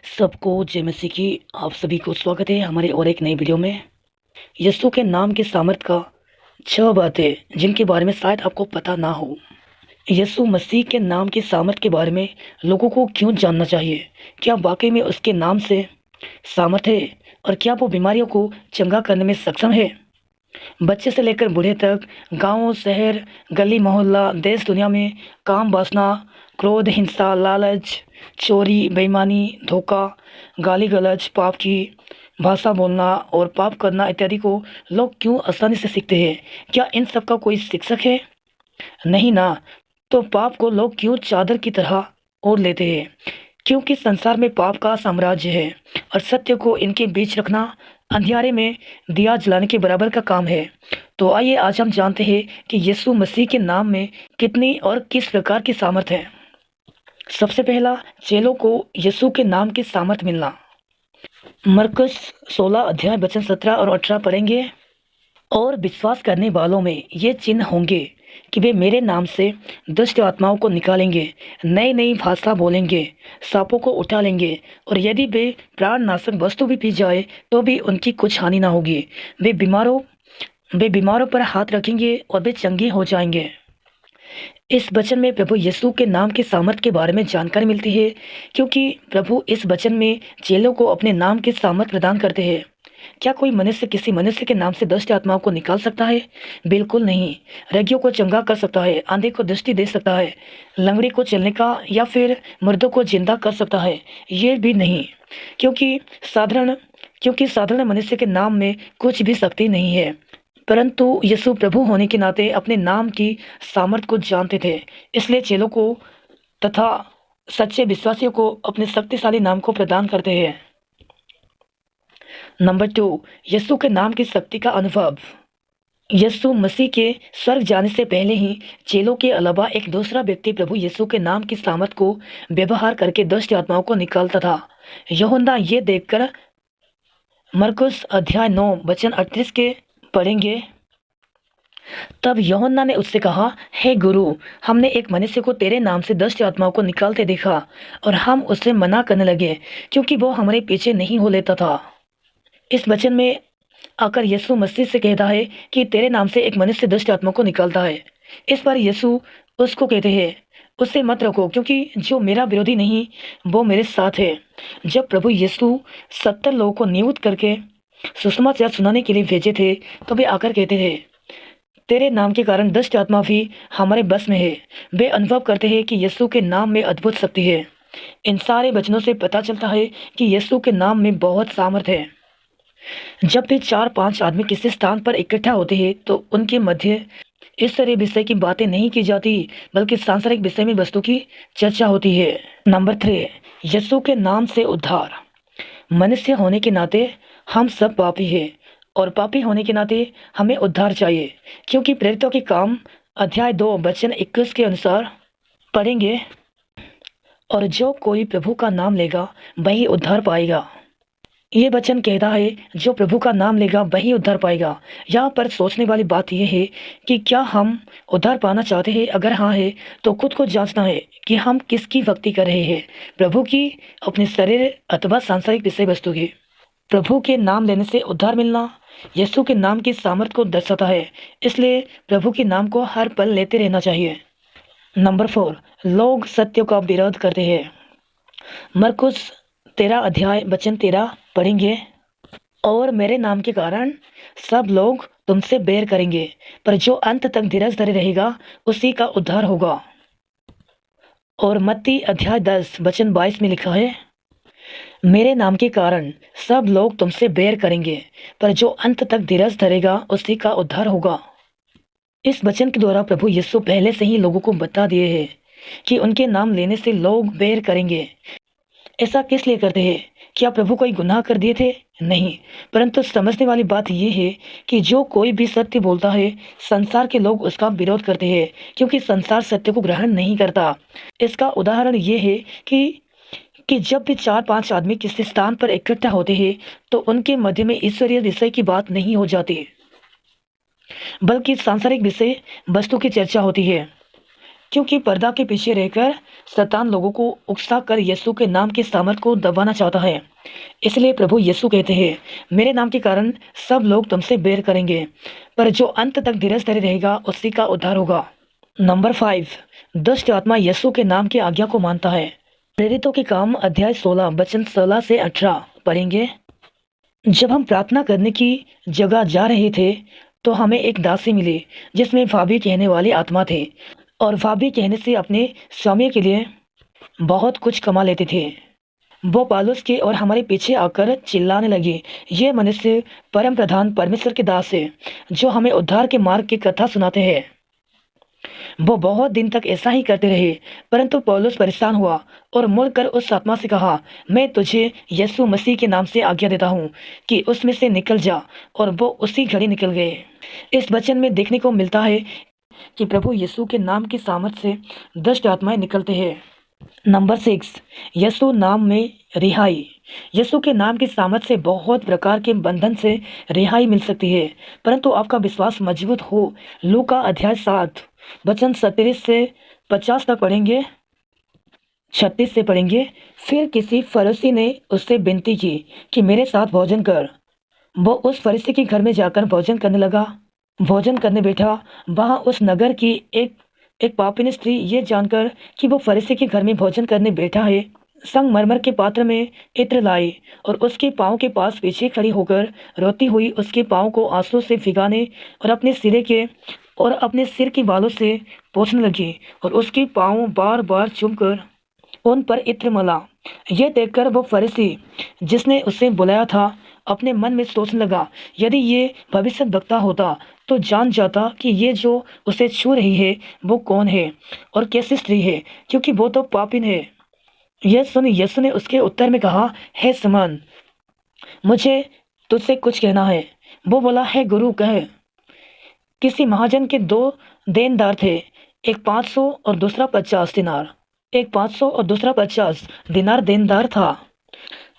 सबको जय मसीह की। आप सभी को स्वागत है हमारे और एक नई वीडियो में। यीशु के नाम के सामर्थ का 6 बातें जिनके बारे में शायद आपको पता ना हो। यीशु मसीह के नाम के सामर्थ के बारे में लोगों को क्यों जानना चाहिए? क्या वाकई में उसके नाम से सामर्थ है और क्या वो बीमारियों को चंगा करने में सक्षम है? बच्चे से लेकर बूढ़े तक, गांव, शहर, गली मोहल्ला, देश दुनिया में काम वासना, क्रोध, हिंसा, लालच, चोरी, बेईमानी, धोखा, गाली गलौज, पाप की भाषा बोलना और पाप करना इत्यादि को लोग क्यों आसानी से सीखते हैं? क्या इन सब का कोई शिक्षक है? नहीं ना। तो पाप को लोग क्यों चादर की तरह ओढ़ लेते हैं? क्योंकि संसार में पाप का साम्राज्य है और सत्य को इनके बीच रखना अंधियारे में दिया जलाने के बराबर का काम है। तो आइए आज हम जानते हैं कि यीशु मसीह के नाम में कितनी और किस प्रकार की सामर्थ है। सबसे पहला, चेलों को यीशु के नाम की सामर्थ मिलना। मरकुस 16 अध्याय वचन 17 और 18 पढ़ेंगे। और विश्वास करने वालों में ये चिन्ह होंगे कि वे मेरे नाम से दुष्ट आत्माओं को निकालेंगे, नई नई भाषा बोलेंगे, सांपों को उठा लेंगे और यदि वे प्राणनाशक वस्तु भी पी जाए तो भी उनकी कुछ हानि ना होगी। वे बीमारों पर हाथ रखेंगे और वे चंगे हो जाएंगे। इस वचन में प्रभु यीशु के नाम के सामर्थ के बारे में जानकारी मिलती है, क्योंकि प्रभु इस वचन में चेलों को अपने नाम के सामर्थ प्रदान करते हैं। क्या कोई मनुष्य किसी मनुष्य के नाम से दुष्ट आत्माओं को निकाल सकता है? बिल्कुल नहीं। रोगियों को चंगा कर सकता है, अंधे को दृष्टि दे सकता है, लंगड़ी को चलने का या फिर मुर्दों को जिंदा कर सकता है? ये भी नहीं, क्योंकि साधारण क्योंकि साधारण मनुष्य के नाम में कुछ भी शक्ति नहीं है। परंतु यीशु प्रभु होने के नाते अपने नाम की सामर्थ्य को जानते थे, इसलिए चेलों को तथा सच्चे विश्वासियों को अपने शक्तिशाली नाम को प्रदान करते हैं। नंबर 2, यीशु के नाम की शक्ति का अनुभव। यीशु मसीह के स्वर्ग जाने से पहले ही चेलों के अलावा एक दूसरा व्यक्ति प्रभु यीशु के नाम की सामर्थ को व्यवहार करके दुष्ट आत्माओं को निकालता था। यूहन्ना ये देखकर मरकुस अध्याय 9 वचन 38 के पढ़ेंगे। तब यूहन्ना ने उससे कहा, हे गुरु, हमने एक मनुष्य को तेरे नाम से दुष्ट आत्माओं को निकालते देखा और हम उससे मना करने लगे, क्योंकि वो हमारे पीछे नहीं हो लेता था। इस वचन में आकर यीशु मसीह से कहता है कि तेरे नाम से एक मनुष्य दुष्ट आत्मा को निकालता है। इस पर यीशु उसको कहते हैं, उससे मत रखो, क्योंकि जो मेरा विरोधी नहीं वो मेरे साथ है। जब प्रभु यीशु 70 लोगों को नियुक्त करके सुसमाचार सुनाने के लिए भेजे थे तो वे आकर कहते थे, तेरे नाम के कारण दुष्ट आत्मा भी हमारे बस में है। वे अनुभव करते हैं कि यीशु के नाम में अद्भुत शक्ति है। इन सारे वचनों से पता चलता है कि यीशु के नाम में बहुत सामर्थ है। जब भी 4-5 आदमी किसी स्थान पर इकट्ठा होते हैं तो उनके मध्य ईश्वरीय विषय की बातें नहीं की जाती, बल्कि सांसारिक विषय में वस्तु की चर्चा होती है। नंबर 3, यीशु के नाम से उद्धार। मनुष्य होने के नाते हम सब पापी हैं और पापी होने के नाते हमें उद्धार चाहिए, क्योंकि प्रेरितों के काम अध्याय 2 वचन 21 के अनुसार पढ़ेंगे, और जो कोई प्रभु का नाम लेगा वही उद्धार पाएगा। ये वचन कहता है जो प्रभु का नाम लेगा वही उद्धार पाएगा। यहाँ पर सोचने वाली बात यह है कि क्या हम उद्धार पाना चाहते हैं? अगर हाँ है तो खुद को जांचना है कि हम किसकी भक्ति कर रहे हैं, प्रभु की, अपने शरीर अथवा सांसारिक विषय वस्तु की। प्रभु के नाम लेने से उद्धार मिलना यीशु के नाम की सामर्थ को दर्शाता है, इसलिए प्रभु के नाम को हर पल लेते रहना चाहिए। नंबर 4, लोग सत्य का विरोध करते हैं। मरकुस 13 अध्याय वचन 13 पढ़ेंगे। और मेरे नाम के कारण सब लोग तुमसे बैर करेंगे, पर जो अंत तक धीरज धरे रहेगा उसी का उद्धार होगा। और मत्ती अध्याय 10 वचन 22 में लिखा है, मेरे नाम के कारण सब लोग तुमसे बैर करेंगे, पर जो अंत तक धीरज धरेगा उसी का उद्धार होगा। इस वचन के द्वारा प्रभु यीशु पहले से ही लोगों को बता दिए हैं कि उनके नाम लेने से लोग बैर करेंगे। ऐसा किस लिए करते हैं? क्या प्रभु कोई गुनाह कर दिए थे? नहीं, परंतु समझने वाली बात यह है कि जो कोई भी सत्य बोलता है संसार के लोग उसका विरोध करते हैं, क्योंकि संसार सत्य को ग्रहण नहीं करता। इसका उदाहरण ये है कि जब भी 4-5 आदमी किसी स्थान पर इकट्ठा होते हैं तो उनके मध्य में ईश्वरीय विषय की बात नहीं हो जाती, बल्कि सांसारिक विषय वस्तु की चर्चा होती है। क्योंकि पर्दा के पीछे रहकर शैतान लोगों को उकसाकर यीशु के नाम की सामर्थ को दबाना चाहता है। इसलिए प्रभु यीशु कहते हैं, मेरे नाम के कारण सब लोग तुमसे बैर करेंगे, पर जो अंत तक धीरज धरे रहेगा उसी का उद्धार होगा। नंबर 5, दुष्ट आत्मा यीशु के नाम की आज्ञा को मानता है। प्रेरितों के काम अध्याय 16 वचन 16 से 18 पढ़ेंगे। जब हम प्रार्थना करने की जगह जा रहे थे तो हमें एक दासी मिली जिसमें भाभी कहने वाली आत्मा थे और भाभी कहने से अपने स्वामी के लिए बहुत कुछ कमा लेते थे। वो पौलुस के और हमारे पीछे आकर चिल्लाने लगी, ये मनुष्य परम प्रधान परमेश्वर के दास है जो हमें उद्धार के मार्ग की कथा सुनाते हैं। वो बहुत दिन तक ऐसा ही करते रहे, परंतु पौलुस परेशान हुआ और मुड़कर उस आत्मा से कहा, मैं तुझे यीशु मसीह के नाम से आज्ञा देता हूँ कि उसमें से निकल जा, और वो उसी घड़ी निकल गए। इस वचन में देखने को मिलता है कि प्रभु यीशु के नाम की सामर्थ से दुष्ट आत्माएं निकलते हैं। नंबर 6, यीशु नाम में रिहाई। यीशु के नाम की सामर्थ से बहुत प्रकार के बंधन से रिहाई मिल सकती है, परंतु आपका विश्वास मजबूत हो। लूका अध्याय 7 वचन 37 से 50 तक पढ़ेंगे, 36 से पढ़ेंगे। फिर किसी फरीसी ने उससे विनती की कि मेरे साथ भोजन कर। वो उस फरीसी के घर में जाकर भोजन करने लगा। भोजन करने बैठा, वहाँ उस नगर की एक पापिन स्त्री ये जानकर कि वो फरीसी के घर में भोजन करने बैठा है, संगमरमर के पात्र में इत्र लाई और उसके पाँव के पास पीछे खड़ी होकर रोती हुई उसके पाँव को आंसू से भिगाने और अपने सिर के बालों से पोंछने लगी और उसके पाँव बार बार चूमकर उन पर इत्र मला। यह देखकर वो फरीसी जिसने उसे बुलाया था अपने मन में सोचने लगा, यदि ये भविष्यद्वक्ता होता तो जान जाता कि ये जो उसे छू रही है वो कौन है और कैसी स्त्री है, क्योंकि वो तो पापिन है। यह सुन यीशु ने उसके उत्तर में कहा, हे शमौन, मुझे तुझसे कुछ कहना है। वो बोला, है गुरु, कह। किसी महाजन के 2 देनदार थे, एक 500 और दूसरा 50 दिनार। एक 500 और दूसरा 50 दिनार देनदार था।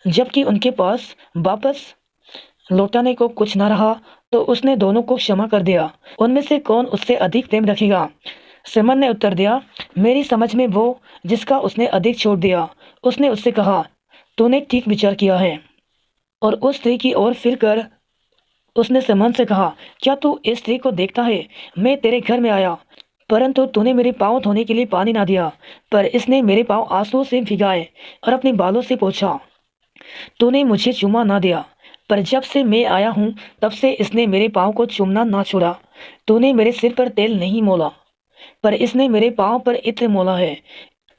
जबकि उनके पास वापस लौटाने को कुछ न रहा तो उसने दोनों को क्षमा कर दिया। उनमें से कौन उससे अधिक प्रेम रखेगा? सिमोन ने उत्तर दिया, मेरी समझ में वो जिसका उसने अधिक छोड़ दिया। उसने उससे कहा, तूने ठीक विचार किया है। और उस स्त्री की ओर फिर कर उसने सिमोन से कहा, क्या तू इस स्त्री को देखता है? मैं तेरे घर में आया, परंतु तूने मेरे पाँव धोने के लिए पानी ना दिया, पर इसने मेरे पाँव आंसुओं से भिगाए और अपने बालों से पोंछा। तूने मुझे चूमा ना दिया, पर जब से मैं आया हूँ तब से इसने मेरे पाँव को चूमना ना छोड़ा। तूने मेरे सिर पर तेल नहीं मोला, पर इसने मेरे पाँव पर इत्र मोला है।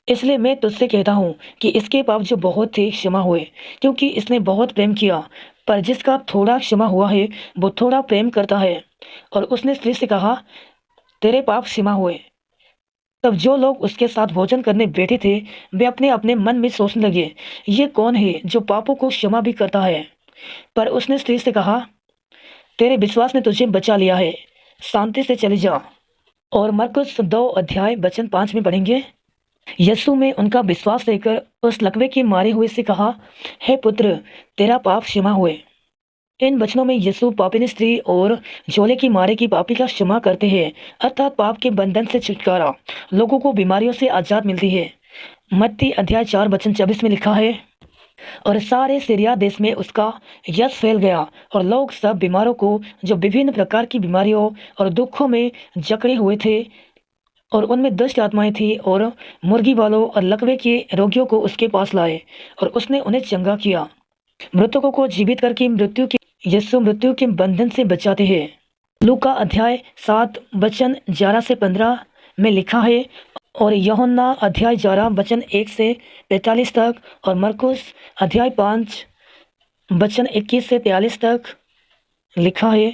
इसलिए मैं तुझसे कहता हूँ कि इसके पाप जो बहुत थे क्षमा हुए, क्योंकि इसने बहुत प्रेम किया। पर जिसका थोड़ा क्षमा हुआ है वो थोड़ा प्रेम करता है। और उसने स्त्री से कहा, तेरे पाप क्षमा हुए। तब जो लोग उसके साथ भोजन करने बैठे थे वे अपने अपने मन में सोचने लगे, ये कौन है जो पापों को क्षमा भी करता है? पर उसने स्त्री से कहा, तेरे विश्वास ने तुझे बचा लिया है, शांति से चली जा। और मरकुस 2 अध्याय वचन 5 में पढ़ेंगे। यीशु में उनका विश्वास लेकर उस लकवे के मारे हुए से कहा, हे पुत्र, तेरा पाप क्षमा हुए। इन वचनों में यीशु पापिन स्त्री और झोले की मारे की पापी का क्षमा करते हैं, अर्थात पाप के बंधन से छुटकारा, लोगों को बीमारियों से आजाद मिलती है। मत्ती अध्याय 4 वचन 24 में लिखा है, और सारे सीरिया देश में उसका यश फैल गया और लोग सब बीमारों को, जो विभिन्न प्रकार की बीमारियों और दुखों में जकड़े हुए थे और उनमें दुष्ट आत्माएं थी, और मुर्गी वालों और लकवे के रोगियों को उसके पास लाए और उसने उन्हें चंगा किया। मृतकों को जीवित करके यीशु मृत्यु के बंधन से बचाते हैं। लूका अध्याय 7 वचन 11 से 15 में लिखा है, और यूहन्ना अध्याय 11 वचन 1 से 45 तक, और मरकुस अध्याय 5 वचन 21 से 43 तक लिखा है।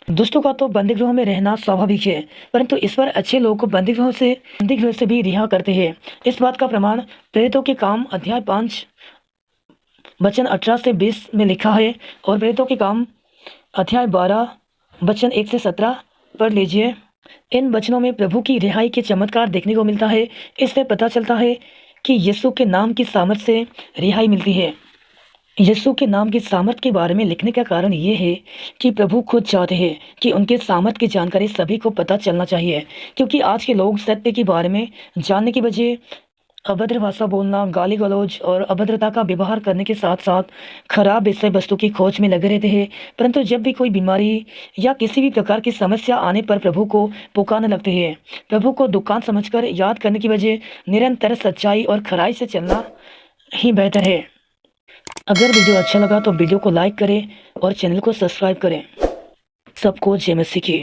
दुष्टों का तो बंदीगृह में रहना स्वाभाविक है, परंतु ईश्वर अच्छे लोगों को बंदीगृह से भी रिहा करते हैं। इस बात का प्रमाण प्रेरितों के काम अध्याय 5 वचन 18 से 20 में लिखा है, और प्रेरितों के काम अध्याय 12 वचन 1 से 17 पढ़ लीजिए। इन वचनों में प्रभु की रिहाई के चमत्कार देखने को मिलता है। इससे पता चलता है कि यीशु के नाम की सामर्थ से रिहाई मिलती है। यीशु के नाम की सामर्थ के बारे में लिखने का कारण ये है कि प्रभु खुद चाहते हैं कि उनके सामर्थ की जानकारी सभी को पता चलना चाहिए, क्योंकि आज के लोग सत्य के बारे में जानने की बजाय अभद्र भाषा बोलना, गाली गलौज और अभद्रता का व्यवहार करने के साथ साथ खराब विषय वस्तु की खोज में लगे रहते हैं। परंतु जब भी कोई बीमारी या किसी भी प्रकार की समस्या आने पर प्रभु को पुकारने लगते हैं। प्रभु को दुकान समझकर याद करने की बजाय निरंतर सच्चाई और खराई से चलना ही बेहतर है। अगर वीडियो अच्छा लगा तो वीडियो को लाइक करें और चैनल को सब्सक्राइब करें। सबको जय मसीह की।